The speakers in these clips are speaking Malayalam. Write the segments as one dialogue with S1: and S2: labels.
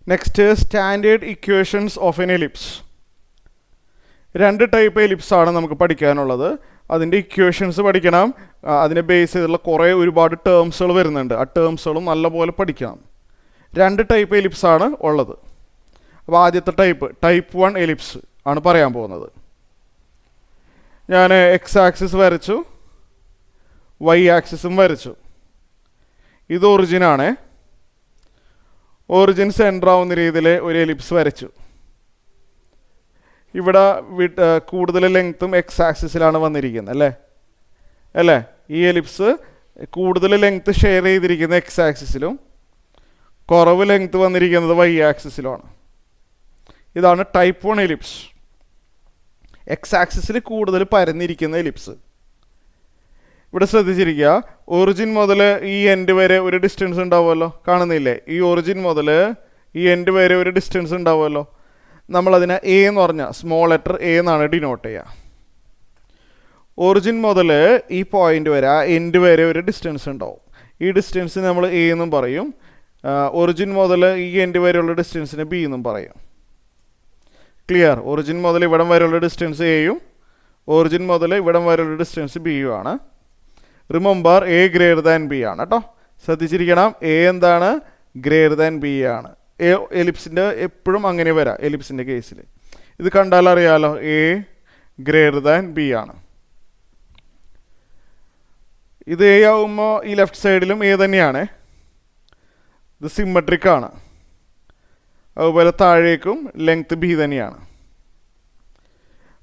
S1: Next standard equations of N ellipse. രണ്ട് ടൈപ്പ് എലിപ്സ് ആണ് നമുക്ക് പഠിക്കാനുള്ളത്. അതിൻ്റെ ഇക്വേഷൻസ് പഠിക്കണം. അതിനെ ബേസ് ചെയ്തുള്ള ഒരുപാട് ടേംസുകൾ വരുന്നുണ്ട്. ആ ടേംസുകളും നല്ലപോലെ പഠിക്കണം. രണ്ട് ടൈപ്പ് എലിപ്സ് ആണ് ഉള്ളത്. അപ്പോൾ ആദ്യത്തെ ടൈപ്പ് 1 എലിപ്സ് ആണ് പറയാൻ പോകുന്നത്. ഞാൻ എക്സ് ആക്സിസ് വരച്ചു, വൈ ആക്സിസും വരച്ചു. ഇത് ഒറിജിനാണ്. ഒറിജിൻ സെൻറ്റർ ആവുന്ന രീതിയിൽ ഒരു എലിപ്സ് വരച്ചു. ഇവിടെ കൂടുതൽ ലെങ്ത്തും എക്സ് ആക്സിസിലാണ് വന്നിരിക്കുന്നത് അല്ലേ. ഈ എലിപ്സ് കൂടുതൽ ലെങ്ത്ത് ഷെയർ ചെയ്തിരിക്കുന്ന എക്സ് ആക്സിസിലും കുറവ് ലെങ്ത്ത് വന്നിരിക്കുന്നത് വൈ ആക്സിസിലുമാണ്. ഇതാണ് ടൈപ്പ് 1 എലിപ്സ്. എക്സ് ആക്സിസിൽ കൂടുതൽ പരന്നിരിക്കുന്ന എലിപ്സ്. ഇവിടെ ശ്രദ്ധിച്ചിരിക്കുക, ഒറിജിൻ മുതൽ ഈ എൻഡ് വരെ ഒരു ഡിസ്റ്റൻസ് ഉണ്ടാവുമല്ലോ, കാണുന്നില്ലേ? ഈ ഒറിജിൻ മുതൽ ഈ എൻഡ് വരെ ഒരു ഡിസ്റ്റൻസ് ഉണ്ടാവുമല്ലോ. നമ്മളതിനെ എ എന്ന് പറഞ്ഞാൽ സ്മോൾ ലെറ്റർ എ എന്നാണ് ഡിനോട്ട് ചെയ്യുക. ഒറിജിൻ മുതൽ ഈ പോയിന്റ് വരെ, ആ എൻഡ് വരെ ഒരു ഡിസ്റ്റൻസ് ഉണ്ടാവും. ഈ ഡിസ്റ്റൻസ് നമ്മൾ എ എന്നും പറയും. ഒറിജിൻ മുതൽ ഈ എൻഡ് വരെയുള്ള ഡിസ്റ്റൻസിന് ബി എന്നും പറയും. ക്ലിയർ? ഒറിജിൻ മുതൽ ഇവിടം വരെയുള്ള ഡിസ്റ്റൻസ് എയും ഒറിജിൻ മുതൽ ഇവിടം വരെയുള്ള ഡിസ്റ്റൻസ് ബിയും ആണ്. Remember A greater than B ആണ് കേട്ടോ. ശ്രദ്ധിച്ചിരിക്കണം, എ എന്താണ്? ഗ്രേറ്റർ ദാൻ ബി ആണ്. എലിപ്സിൻ്റെ എപ്പോഴും അങ്ങനെ വരാം. എലിപ്സിൻ്റെ കേസിൽ ഇത് കണ്ടാൽ അറിയാലോ, എ ഗ്രേറ്റർ ദാൻ ബി ആണ്. ഇത് എ ആവുമ്പോൾ ഈ ലെഫ്റ്റ് സൈഡിലും എ തന്നെയാണ്. ഇത് സിമ്മട്രിക് ആണ്. അതുപോലെ താഴേക്കും ലെങ്ത് ബി തന്നെയാണ്.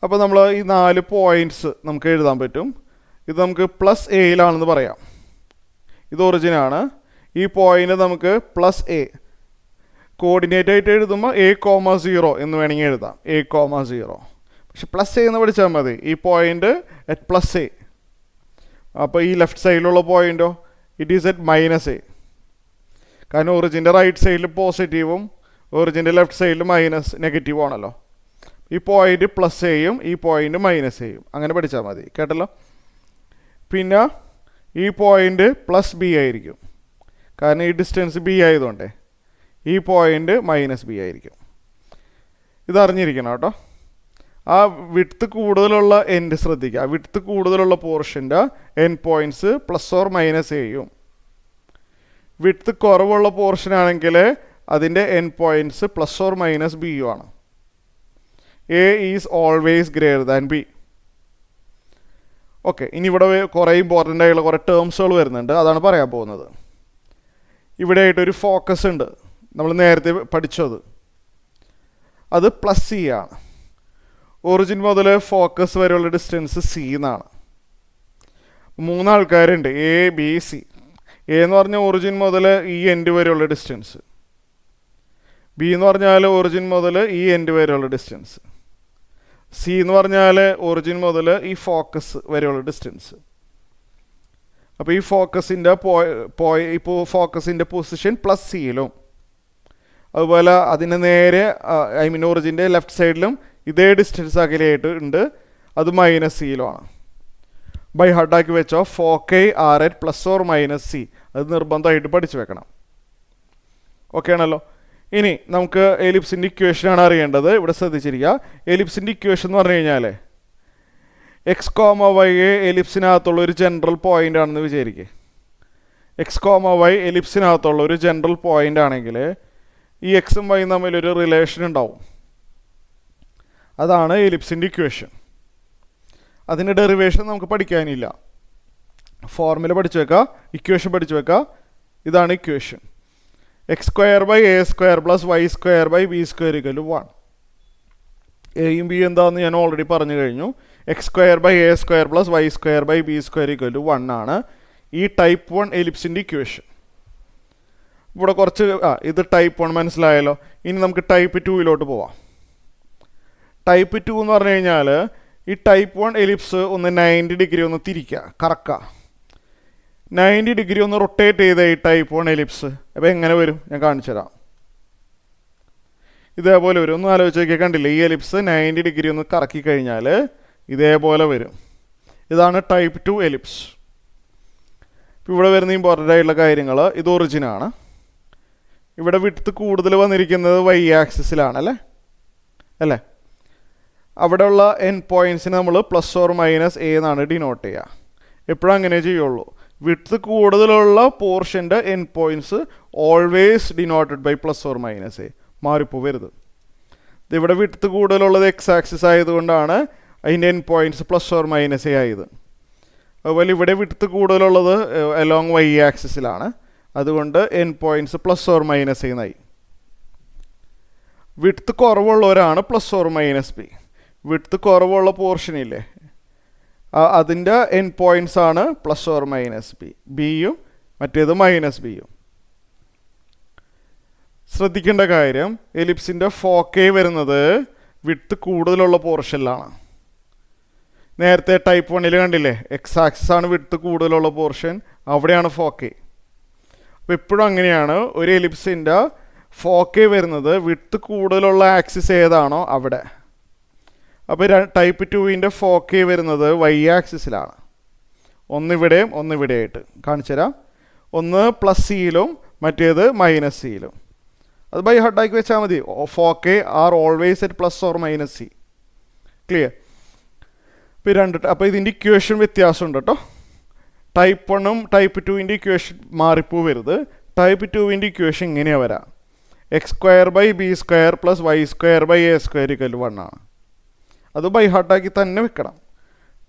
S1: അപ്പോൾ നമ്മൾ ഈ 4 പോയിൻറ്റ്സ് നമുക്ക് എഴുതാൻ പറ്റും. ഇത് നമുക്ക് പ്ലസ് എയിലാണെന്ന് പറയാം. ഇത് ഒറിജിനാണ്. ഈ പോയിന്റ് നമുക്ക് പ്ലസ് എ കോർഡിനേറ്റ് ആയിട്ട് എഴുതുമ്പോൾ A,0 എന്ന് വേണമെങ്കിൽ എഴുതാം. A,0. പക്ഷെ പ്ലസ് എ എന്ന് പഠിച്ചാൽ മതി. ഈ പോയിന്റ് അറ്റ് പ്ലസ് എ. അപ്പോൾ ഈ ലെഫ്റ്റ് സൈഡിലുള്ള പോയിന്റോ it is at minus A. കാരണം ഒറിജിൻ്റെ റൈറ്റ് സൈഡിൽ പോസിറ്റീവും ഒറിജിൻ്റെ ലെഫ്റ്റ് സൈഡിൽ നെഗറ്റീവും ആണല്ലോ. ഈ പോയിന്റ് പ്ലസ് എയും ഈ പോയിന്റ് മൈനസ് എയും അങ്ങനെ പഠിച്ചാൽ മതി. കേട്ടല്ലോ? പിന്നെ ഈ പോയിന്റ് പ്ലസ് ബി ആയിരിക്കും, കാരണം ഈ ഡിസ്റ്റൻസ് ബി ആയതുകൊണ്ടേ. ഈ പോയിന്റ് മൈനസ് ബി ആയിരിക്കും. ഇതറിഞ്ഞിരിക്കണം കേട്ടോ. ആ വിഡ്ത്ത് കൂടുതലുള്ള എൻഡ് ശ്രദ്ധിക്കുക. വിഡ്ത്ത് കൂടുതലുള്ള പോർഷൻ്റെ end points plus or minus എയും, വിഡ്ത്ത് കുറവുള്ള പോർഷൻ ആണെങ്കിൽ അതിൻ്റെ end points plus or minus ബിയും ആണ്. A is always greater than B. Okay, ഇനി ഇവിടെ കുറേ ഇമ്പോർട്ടൻ്റ് ആയിട്ടുള്ള കുറേ ടേംസുകൾ വരുന്നുണ്ട്. അതാണ് പറയാൻ പോകുന്നത്. ഇവിടെ ആയിട്ടൊരു ഫോക്കസ് ഉണ്ട്, നമ്മൾ നേരത്തെ പഠിച്ചത്. അത് പ്ലസ് സി ആണ്. ഒറിജിൻ മുതൽ ഫോക്കസ് വരെയുള്ള ഡിസ്റ്റൻസ് സി എന്നാണ്. 3 ആൾക്കാരുണ്ട്, എ ബി സി. എ എന്ന് പറഞ്ഞാൽ ഒറിജിൻ മുതൽ ഈ എൻഡ് വരെയുള്ള ഡിസ്റ്റൻസ്. ബി എന്ന് പറഞ്ഞാൽ ഒറിജിൻ മുതൽ ഈ എൻഡ് വരെയുള്ള ഡിസ്റ്റൻസ്. സി എന്ന് പറഞ്ഞാൽ ഒറിജിൻ മുതൽ ഈ ഫോക്കസ് വരെയുള്ള ഡിസ്റ്റൻസ്. അപ്പോൾ ഈ ഫോക്കസിൻ്റെ ഇപ്പോൾ ഫോക്കസിൻ്റെ പൊസിഷൻ പ്ലസ് സിയിലും, അതുപോലെ അതിന് നേരെ ഒറിജിൻ്റെ ലെഫ്റ്റ് സൈഡിലും ഇതേ ഡിസ്റ്റൻസ് അകലെയായിട്ട് ഉണ്ട്, അത് മൈനസ് സിയിലുമാണ്. ബൈ ഹാർട്ടാക്കി വെച്ചോ, foci are at plus or minus c. അത് നിർബന്ധമായിട്ട് പഠിച്ചു വെക്കണം. ഓക്കെ ആണല്ലോ? ഇനി നമുക്ക് എലിപ്സിൻ്റെ ഇക്വേഷനാണ് അറിയേണ്ടത്. ഇവിടെ ശ്രദ്ധിച്ചിരിക്കുക. എലിപ്സിൻ്റെ ഇക്വേഷൻ എന്ന് പറഞ്ഞു കഴിഞ്ഞാൽ എക്സ് കോമ വൈ എലിപ്സിനകത്തുള്ള ഒരു ജനറൽ പോയിൻ്റ് ആണെന്ന് വിചാരിക്കുക. എക്സ് കോമ വൈ എലിപ്സിനകത്തുള്ള ഒരു ജനറൽ പോയിൻ്റ് ആണെങ്കിൽ ഈ എക്സും വൈയും തമ്മിലൊരു റിലേഷൻ ഉണ്ടാവും. അതാണ് എലിപ്സിൻ്റെ ഇക്വേഷൻ. അതിൻ്റെ ഡെറിവേഷൻ നമുക്ക് പഠിക്കാനില്ല. ഫോർമുല പഠിച്ചു വെക്കുക, ഇക്വേഷൻ പഠിച്ചു വെക്കുക. ഇതാണ് ഇക്വേഷൻ. x² + a² + y² = 1. എയും ബി എന്താണെന്ന് ഞാൻ ഓൾറെഡി പറഞ്ഞു കഴിഞ്ഞു. x² + a² + y² + b² = 1 ആണ് ഈ ടൈപ്പ് 1 എലിപ്സിൻ്റെ ഇക്വേഷൻ. ഇവിടെ കുറച്ച് ഇത് ടൈപ്പ് 1 മനസ്സിലായല്ലോ. ഇനി നമുക്ക് ടൈപ്പ് 2 പോവാം. ടൈപ്പ് 2 എന്ന് പറഞ്ഞു കഴിഞ്ഞാൽ ഈ ടൈപ്പ് 1 എലിപ്സ് ഒന്ന് 90 ഡിഗ്രി ഒന്ന് തിരിക്കുക, കറക്കുക. 90 ഡിഗ്രി ഒന്ന് റൊട്ടേറ്റ് ചെയ്ത ഈ ടൈപ്പ് 1 എലിപ്സ് അപ്പോൾ എങ്ങനെ വരും ഞാൻ കാണിച്ചു തരാം. ഇതേപോലെ വരും. ഒന്ന് ആലോചിച്ച് നോക്കിയാൽ കണ്ടില്ലേ, ഈ എലിപ്സ് 90 ഡിഗ്രി ഒന്ന് കറക്കി കഴിഞ്ഞാൽ ഇതേപോലെ വരും. ഇതാണ് ടൈപ്പ് 2 എലിപ്സ്. ഇപ്പോൾ ഇവിടെ വരുന്ന ഇമ്പോർട്ടൻ്റ് ആയിട്ടുള്ള കാര്യങ്ങൾ, ഇത് ഒറിജിനാണ്. ഇവിടെ വിഡ്ത്ത് കൂടുതൽ വന്നിരിക്കുന്നത് വൈ ആക്സിസിലാണ് അല്ലേ. അവിടെയുള്ള എൻ പോയിൻറ്റ്സിന് നമ്മൾ പ്ലസ് ഓർ മൈനസ് എ എന്നാണ് ഡിനോട്ട് ചെയ്യുക. എപ്പോഴും അങ്ങനെ ചെയ്യുള്ളൂ. വിഡ്ത്ത് കൂടുതലുള്ള പോർഷൻ്റെ end points always denoted by plus or minus A. മാറിപ്പോവരുത്. ഇവിടെ വിഡ്ത്ത് കൂടുതലുള്ളത് എക്സ് ആക്സിസ് ആയതുകൊണ്ടാണ് അതിൻ്റെ end points plus or minus A ആയത്. അതുപോലെ ഇവിടെ വിഡ്ത്ത് കൂടുതലുള്ളത് അലോങ് വൈ ആക്സിസിലാണ്. അതുകൊണ്ട് end points plus or minus A എന്നായി. വിഡ്ത്ത് കുറവുള്ളവരാണ് plus or minus B. Width കുറവുള്ള പോർഷനില്ലേ, അതിൻ്റെ എൻ പോയിൻറ്റ്സ് ആണ് പ്ലസ് ഓർ മൈനസ് ബി. ബിയും മറ്റേത് മൈനസ് ബിയും. ശ്രദ്ധിക്കേണ്ട കാര്യം, എലിപ്സിൻ്റെ ഫോക്കേ വരുന്നത് വിഡ്ത്ത് കൂടുതലുള്ള പോർഷനിലാണ്. നേരത്തെ ടൈപ്പ് 1 കണ്ടില്ലേ, എക്സ് ആക്സിസ് ആണ് വിഡ്ത്ത് കൂടുതലുള്ള പോർഷൻ, അവിടെയാണ് ഫോക്കേ. അപ്പോൾ എപ്പോഴും അങ്ങനെയാണ്, ഒരു എലിപ്സിൻ്റെ ഫോക്കേ വരുന്നത് വിഡ്ത്ത് കൂടുതലുള്ള ആക്സിസ് ഏതാണോ അവിടെ. അപ്പോൾ ടൈപ്പ് 2ൻ്റെ ഫോക്കേ വരുന്നത് വൈ ആക്സിസിലാണ്. ഒന്നിവിടെയും ഒന്നിവിടെയായിട്ട് കാണിച്ചു തരാം. ഒന്ന് പ്ലസ് സിയിലും മറ്റേത് മൈനസ് സിയിലും. അത് ബൈ ഹാർട്ടാക്കി വെച്ചാൽ മതി. Foci are always at plus or minus C. Clear? അപ്പോൾ ഇതിൻ്റെ ഇക്വേഷൻ വ്യത്യാസമുണ്ട് കേട്ടോ. ടൈപ്പ് 1ഉം ടൈപ്പ് 2ൻ്റെ ഇക്വേഷൻ മാറിപ്പോവരുത്. ടൈപ്പ് 2ൻ്റെ ഇക്വേഷൻ ഇങ്ങനെയാണ് വരാം. X square by B square plus Y square by A square = 1 ആണ്. അത് ബൈ ഹാർട്ടാക്കി തന്നെ വെക്കണം.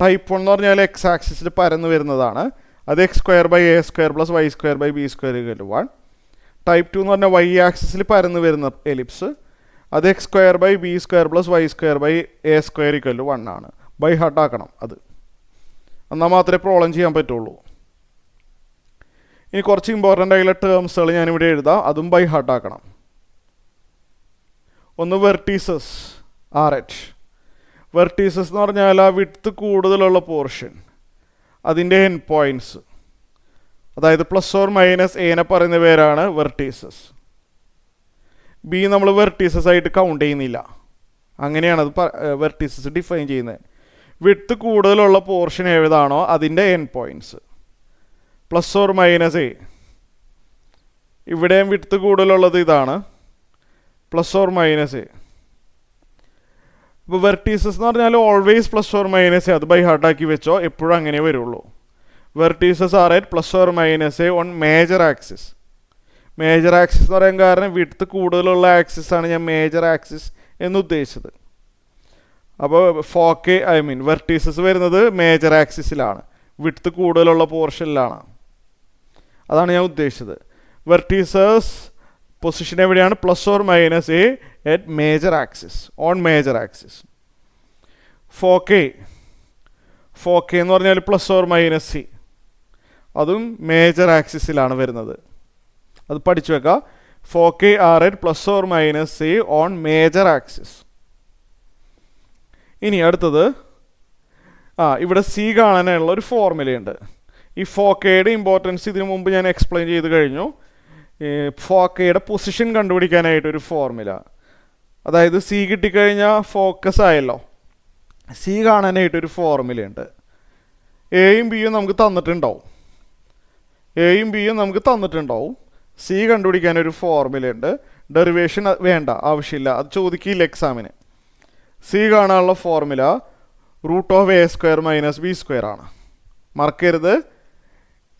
S1: ടൈപ്പ് 1 എന്ന് പറഞ്ഞാൽ എക്സ് ആക്സിസിൽ പരന്ന് വരുന്നതാണ്. അത് x square by A square plus Y square by B square = 1. Type 2 എന്ന് പറഞ്ഞാൽ വൈ ആക്സിസിൽ പരന്ന് വരുന്ന എലിപ്സ്, അത് x square by B square plus Y square by A square = 1 ആണ്. ബൈ ഹാർട്ടാക്കണം അത്, എന്നാൽ മാത്രമേ പ്രോബ്ലം ചെയ്യാൻ പറ്റുള്ളൂ. ഇനി കുറച്ച് ഇമ്പോർട്ടൻ്റ് ആയിട്ടുള്ള ടേംസുകൾ ഞാനിവിടെ എഴുതാം, അതും ബൈ ഹാർട്ടാക്കണം. ഒന്ന് വെർട്ടീസസ് ആർ എച്ച്. വെർട്ടീസസ് എന്ന് പറഞ്ഞാൽ ആ വിഡ്ത്ത് കൂടുതലുള്ള പോർഷൻ, അതിൻ്റെ എൻ പോയിൻറ്റ്സ്, അതായത് പ്ലസ് ഓർ മൈനസ് എനെ പറയുന്ന പേരാണ് വെർട്ടീസസ്. ബി നമ്മൾ വെർട്ടീസസ് ആയിട്ട് കൗണ്ട് ചെയ്യുന്നില്ല, അങ്ങനെയാണ് അത് വെർട്ടീസസ് ഡിഫൈൻ ചെയ്യുന്നത്. വിഡ്ത്ത് കൂടുതലുള്ള പോർഷൻ ഏതാണോ അതിൻ്റെ end points plus or minus a. ഇവിടെയും വിഡ്ത്ത് കൂടുതലുള്ളത് ഇതാണ്, പ്ലസ് ഓർ മൈനസ് എ. ഇപ്പോൾ വെർട്ടീസസ് എന്ന് പറഞ്ഞാൽ always plus or minus a. അത് ബൈ ഹാർട്ടാക്കി വെച്ചോ, എപ്പോഴും അങ്ങനെ വരുള്ളൂ. Vertices are at plus or minus a on major axis. Major axis എന്ന് പറയാൻ കാരണം വിഡ്ത്ത് കൂടുതലുള്ള ആക്സിസ് ആണ് ഞാൻ മേജർ ആക്സിസ് എന്ന് ഉദ്ദേശിച്ചത്. അപ്പോൾ ഫോക്കേ വെർട്ടീസസ് വരുന്നത് മേജർ ആക്സിസിലാണ്, വിഡ്ത്ത് കൂടുതലുള്ള പോർഷനിലാണ്. അതാണ് ഞാൻ ഉദ്ദേശിച്ചത്. വെർട്ടീസസ് പൊസിഷൻ എവിടെയാണ്? Plus or minus a at major axis, on major axis. Foci എന്ന് പറഞ്ഞാൽ പ്ലസ് ഓർ മൈനസ് സി, അതും മേജർ ആക്സിസിലാണ് വരുന്നത്. അത് പഠിച്ചു വെക്കാം. Foci are at plus or minus c on major axis. ഇനി അടുത്തത്, ഇവിടെ സി കാണാനുള്ള ഒരു ഫോർമുലയുണ്ട്. ഈ ഫോക്കയുടെ ഇമ്പോർട്ടൻസ് ഇതിനു മുമ്പ് ഞാൻ എക്സ്പ്ലെയിൻ ചെയ്ത് കഴിഞ്ഞു. ഫോക്കയുടെ പൊസിഷൻ കണ്ടുപിടിക്കാനായിട്ടൊരു ഫോർമുല, അതായത് സി കിട്ടിക്കഴിഞ്ഞാൽ ഫോക്കസ് ആയല്ലോ. സി കാണാനായിട്ടൊരു ഫോർമുലയുണ്ട്. എയും ബിയും നമുക്ക് തന്നിട്ടുണ്ടാവും. സി കണ്ടുപിടിക്കാനൊരു ഫോർമുലയുണ്ട്. ഡെറിവേഷൻ വേണ്ട, ആവശ്യമില്ല, അത് ചോദിക്കില്ല എക്സാമിന്. സി കാണാനുള്ള ഫോർമുല √(a² - b² ആണ്. മറക്കരുത്,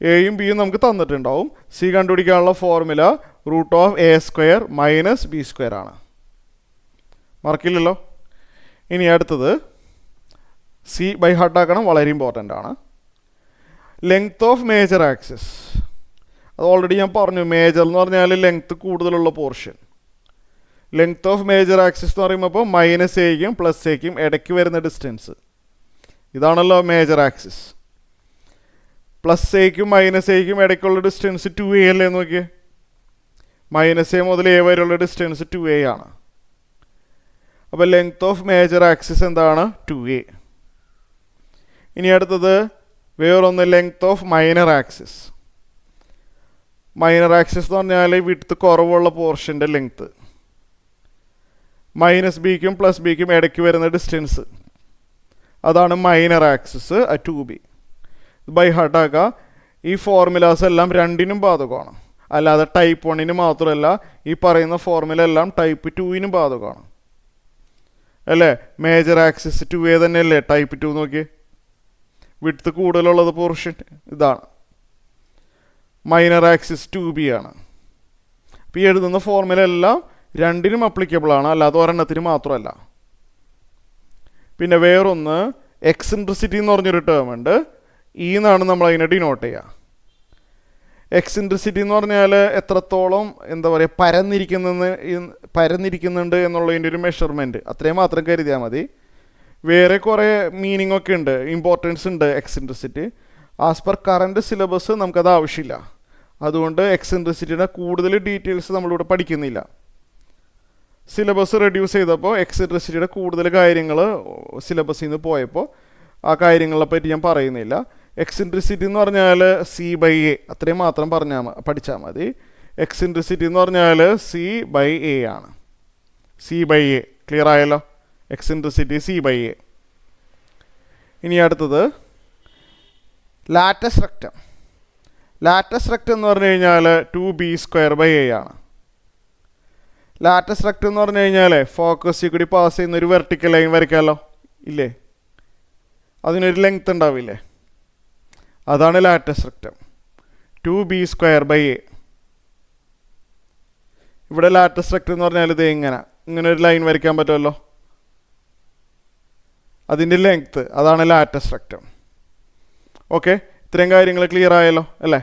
S1: എയും ബിയും നമുക്ക് തന്നിട്ടുണ്ടാവും. സി കണ്ടുപിടിക്കാനുള്ള ഫോർമുല √(a² - b² ആണ്. മറക്കില്ലല്ലോ. ഇനി അടുത്തത് സി ബൈ ഹാർട്ടാക്കണം, വളരെ ഇമ്പോർട്ടൻ്റ് ആണ്. ലെങ്ത് ഓഫ് മേജർ ആക്സിസ്, അത് ഓൾറെഡി ഞാൻ പറഞ്ഞു. മേജർ എന്ന് പറഞ്ഞാൽ ലെങ്ത് കൂടുതലുള്ള portion. Length of major axis എന്ന് പറയുമ്പോൾ ഇപ്പോൾ മൈനസ് എയ്ക്കും പ്ലസ് എയ്ക്കും ഇടയ്ക്ക് വരുന്ന ഡിസ്റ്റൻസ്, ഇതാണല്ലോ മേജർ ആക്സിസ്. പ്ലസ് എയ്ക്കും മൈനസ് എയ്ക്കും ഇടയ്ക്കുള്ള ഡിസ്റ്റൻസ് 2a അല്ലേ? നോക്കിയേ, മൈനസ് എ മുതൽ എ വരെയുള്ള ഡിസ്റ്റൻസ് 2a ആണ്. അപ്പോൾ ലെങ്ത് ഓഫ് മേജർ ആക്സിസ് എന്താണ്? 2a. ഇനി അടുത്തത് വേറൊന്ന്, length of minor axis. Minor axis എന്ന് പറഞ്ഞാൽ വിഡ്ത്ത് കുറവുള്ള പോർഷൻ്റെ ലെങ്ത്ത്. മൈനസ് ബിക്കും പ്ലസ് ബിക്കും ഇടയ്ക്ക് വരുന്ന ഡിസ്റ്റൻസ്, അതാണ് മൈനർ ആക്സിസ് 2b. ബൈ ഹാർട്ടാക്കുക. ഈ ഫോർമുലാസ് എല്ലാം രണ്ടിനും ബാധകമാണ്. അല്ലാതെ ടൈപ്പ് 1 മാത്രമല്ല, ഈ പറയുന്ന ഫോർമുല എല്ലാം ടൈപ്പ് 2 ബാധകമാണ് അല്ലേ. മേജർ ആക്സിസ് 2A തന്നെയല്ലേ ടൈപ്പ് 2. നോക്കി, വിഡ്ത്ത് കൂടുതലുള്ളത് പോർഷൻ ഇതാണ്. മൈനർ ആക്സിസ് 2B ആണ്. അപ്പോൾ ഈ എഴുതുന്ന ഫോർമുല എല്ലാം രണ്ടിനും അപ്ലിക്കബിൾ ആണ്, അല്ലാതെ ഒരെണ്ണത്തിന് മാത്രമല്ല. പിന്നെ വേറൊന്ന് എക്സെൻട്രിസിറ്റി എന്ന് പറഞ്ഞൊരു ടേം ഉണ്ട്. ഈ എന്നാണ് നമ്മൾ അതിനെ ഡിനോട്ട് ചെയ്യുക. എക്സെൻട്രിസിറ്റി എന്ന് പറഞ്ഞാൽ എത്രത്തോളം എന്താ പറയുക പരന്നിരിക്കുന്നുണ്ട് എന്നുള്ളതിൻ്റെ ഒരു മെഷർമെൻറ്റ്, അത്രയും മാത്രം കരുതിയാൽ മതി. വേറെ കുറേ മീനിങ് ഒക്കെ ഉണ്ട്, ഇമ്പോർട്ടൻസ് ഉണ്ട് eccentricity. As per current syllabus നമുക്കത് ആവശ്യമില്ല. അതുകൊണ്ട് എക്സെൻട്രിസിറ്റിയുടെ കൂടുതൽ ഡീറ്റെയിൽസ് നമ്മളിവിടെ പഠിക്കുന്നില്ല. സിലബസ് റെഡ്യൂസ് ചെയ്തപ്പോൾ എക്സെൻട്രിസിറ്റിയുടെ കൂടുതൽ കാര്യങ്ങൾ സിലബസിൽ നിന്ന് പോയപ്പോൾ ആ കാര്യങ്ങളെ പറ്റി ഞാൻ പറയുന്നില്ല. എക്സെൻട്രിസിറ്റി എന്ന് പറഞ്ഞാൽ C/A അത്രയും മാത്രം പഠിച്ചാൽ മതി. എക്സെൻട്രിസിറ്റി എന്ന് പറഞ്ഞാൽ C/A ആണ്. C/A ക്ലിയർ ആയല്ലോ. Eccentricity C/A. ഇനി അടുത്തത് ലാറ്റസ് റെക്റ്റം. ലാറ്റസ് റെക്റ്റം എന്ന് പറഞ്ഞു കഴിഞ്ഞാൽ 2B²/A ആണ്. ലാറ്റസ് റെക്റ്റം എന്ന് പറഞ്ഞു കഴിഞ്ഞാൽ ഫോക്കസിൽ കൂടി പാസ് ചെയ്യുന്ന ഒരു വെർട്ടിക്കൽ ലൈൻ വരയ്ക്കാമല്ലോ, ഇല്ലേ? അതിനൊരു ലെങ്ത് ഉണ്ടാവില്ലേ? അതാണ് ലാറ്റസ് റെക്റ്റം. 2B²/A. ഇവിടെ ലാറ്റസ് റെക്റ്റം എന്ന് പറഞ്ഞാൽ ഇത് ഇങ്ങനെ ഒരു ലൈൻ വരയ്ക്കാൻ പറ്റുമല്ലോ, അതിൻ്റെ ലെങ്ത്ത്, അതാണ് ലാറ്റസ് റെക്റ്റം. ഓക്കെ, ഇത്രയും കാര്യങ്ങൾ ക്ലിയർ ആയല്ലോ അല്ലേ?